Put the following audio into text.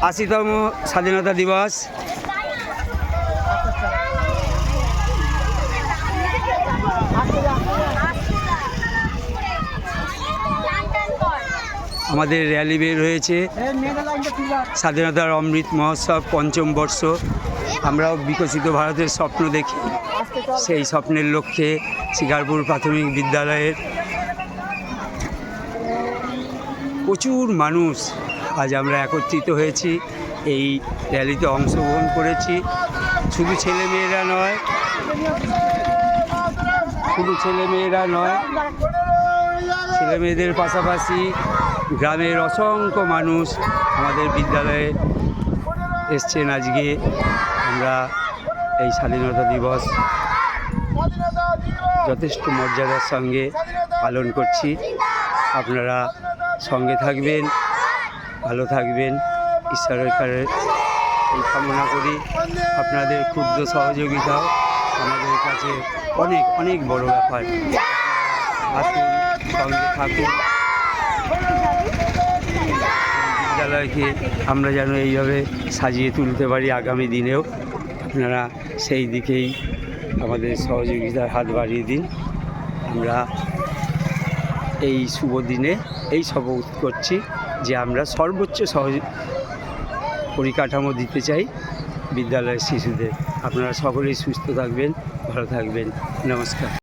80তম স্বাধীনতা দিবস। আমাদের র্যালি বের হয়েছে, স্বাধীনতার অমৃত মহোৎসব ৫ম বর্ষ। আমরাও বিকশিত ভারতের স্বপ্ন দেখি, সেই স্বপ্নের লক্ষ্যে শিকারপুর প্রাথমিক বিদ্যালয়ের প্রচুর মানুষ আজ আমরা একত্রিত হয়েছি, এই র্যালিতে অংশগ্রহণ করেছি। শুধু ছেলেমেয়েরা নয়, ছেলেমেয়েদের পাশাপাশি গ্রামের অসংখ্য মানুষ আমাদের বিদ্যালয়ে এসছেন। আজকে আমরা এই স্বাধীনতা দিবস যথেষ্ট মর্যাদার সঙ্গে পালন করছি। আপনারা সঙ্গে থাকবেন, ভালো থাকবেন, ঈশ্বরের কাছে এই কামনা করি। আপনাদের ক্ষুদ্র সহযোগিতাও আমাদের কাছে অনেক অনেক বড় ব্যাপার। আসুন, সঙ্গে থাকুন। বিদ্যালয়কে আমরা যেন এইভাবে সাজিয়ে তুলতে পারি আগামী দিনেও। আপনারা সেই দিকেই আমাদের সহযোগিতার হাত বাড়িয়ে দিন। আমরা এই শুভ দিনে এই শপথ করছি যে আমরা সর্বোচ্চ পরিকাঠামো দিতে চাই বিদ্যালয়ের শিশুদের। আপনারা সকলেই সুস্থ থাকবেন, ভালো থাকবেন। নমস্কার।